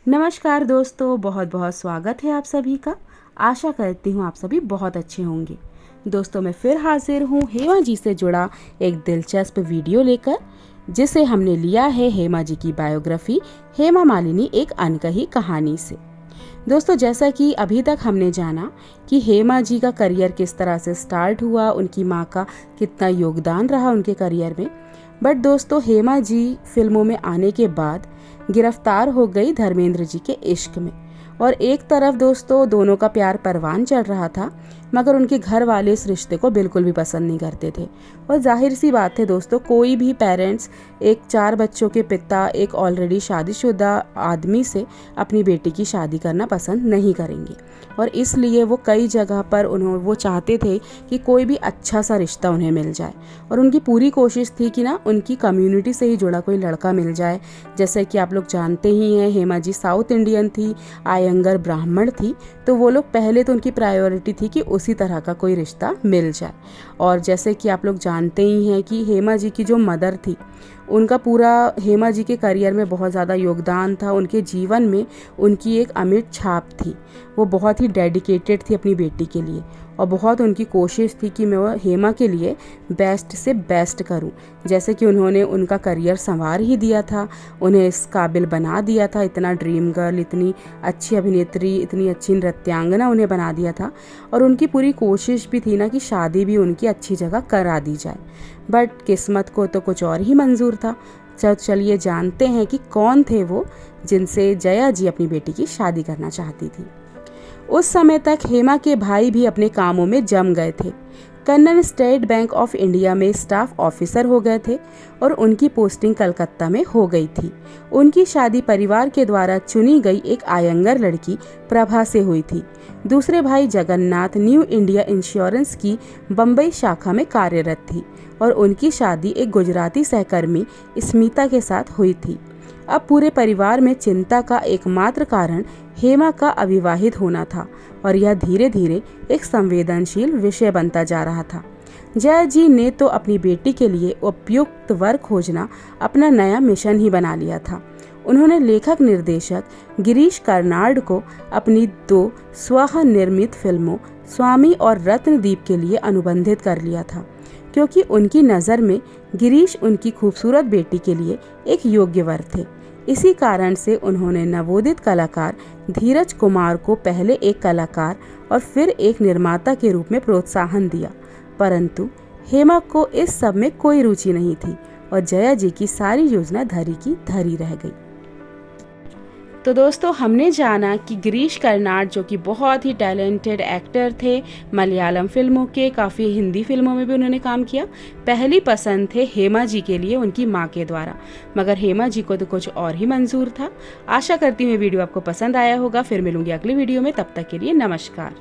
नमस्कार दोस्तों, बहुत बहुत स्वागत है आप सभी का। आशा करती हूँ आप सभी बहुत अच्छे होंगे। दोस्तों, मैं फिर हाजिर हूँ हेमा जी से जुड़ा एक दिलचस्प वीडियो लेकर, जिसे हमने लिया है हेमा जी की बायोग्राफी हेमा मालिनी एक अनकही कहानी से। दोस्तों, जैसा कि अभी तक हमने जाना कि हेमा जी का करियर किस तरह से स्टार्ट हुआ, उनकी माँ का कितना योगदान रहा उनके करियर में। बट दोस्तों, हेमा जी फिल्मों में आने के बाद गिरफ्तार हो गई धर्मेंद्र जी के इश्क में। और एक तरफ दोस्तों दोनों का प्यार परवान चढ़ रहा था, मगर उनके घर वाले इस रिश्ते को बिल्कुल भी पसंद नहीं करते थे। और जाहिर सी बात है दोस्तों, कोई भी पेरेंट्स एक 4 बच्चों के पिता एक ऑलरेडी शादीशुदा आदमी से अपनी बेटी की शादी करना पसंद नहीं करेंगे। और इसलिए वो कई जगह पर वो चाहते थे कि कोई भी अच्छा सा रिश्ता उन्हें मिल जाए। और उनकी पूरी कोशिश थी कि ना उनकी कम्युनिटी से ही जुड़ा कोई लड़का मिल जाए। जैसे कि आप लोग जानते ही हैं, हेमा जी साउथ इंडियन थी, आयंगर ब्राह्मण थी, तो वो लोग पहले तो उनकी प्रायोरिटी थी कि उसी तरह का कोई रिश्ता मिल जाए। और जैसे कि आप लोग जानते ही हैं कि हेमा जी की जो मदर थी, उनका पूरा हेमा जी के करियर में बहुत ज़्यादा योगदान था। उनके जीवन में उनकी एक अमिट छाप थी। वो बहुत ही डेडिकेटेड थी अपनी बेटी के लिए, और बहुत उनकी कोशिश थी कि मैं वो हेमा के लिए बेस्ट से बेस्ट करूं। जैसे कि उन्होंने उनका करियर संवार ही दिया था, उन्हें इस काबिल बना दिया था। इतना ड्रीम गर्ल, इतनी अच्छी अभिनेत्री, इतनी अच्छी नृत्यांगना उन्हें बना दिया था। और उनकी पूरी कोशिश भी थी ना कि शादी भी उनकी अच्छी जगह करा दी जाए। बट किस्मत को तो कुछ और ही मंजूर था। चलिए जानते हैं कि कौन थे वो जिनसे जया जी अपनी बेटी की शादी करना चाहती थी। उस समय तक हेमा के भाई भी अपने कामों में जम गए थे। Kannan state bank of India में स्टाफ ऑफिसर हो गए थे और उनकी पोस्टिंग कलकत्ता में हो गई थी। उनकी शादी परिवार के द्वारा चुनी गई एक आयंगर लड़की प्रभा से हुई थी। दूसरे भाई जगन्नाथ न्यू इंडिया इंश्योरेंस की बम्बई शाखा में कार्यरत थी और उनकी शादी एक गुजराती सहकर्मी स्मिता के साथ हुई थी। अब पूरे परिवार में चिंता का एकमात्र कारण हेमा का अविवाहित होना था, और यह धीरे धीरे एक संवेदनशील विषय बनता जा रहा था। जया जी ने तो अपनी बेटी के लिए उपयुक्त वर खोजना अपना नया मिशन ही बना लिया था। उन्होंने लेखक निर्देशक गिरीश कर्नाड को अपनी 2 स्वः निर्मित फिल्मों स्वामी और रत्नदीप के लिए अनुबंधित कर लिया था, क्योंकि उनकी नज़र में गिरीश उनकी खूबसूरत बेटी के लिए एक योग्य वर थे। इसी कारण से उन्होंने नवोदित कलाकार धीरज कुमार को पहले एक कलाकार और फिर एक निर्माता के रूप में प्रोत्साहन दिया। परंतु हेमा को इस सब में कोई रुचि नहीं थी और जया जी की सारी योजना धरी की धरी रह गई। तो दोस्तों, हमने जाना कि गिरीश कर्नाड, जो कि बहुत ही टैलेंटेड एक्टर थे, मलयालम फिल्मों के, काफ़ी हिंदी फिल्मों में भी उन्होंने काम किया, पहली पसंद थे हेमा जी के लिए उनकी माँ के द्वारा। मगर हेमा जी को तो कुछ और ही मंजूर था। आशा करती हूँ वीडियो आपको पसंद आया होगा। फिर मिलूंगी अगली वीडियो में, तब तक के लिए नमस्कार।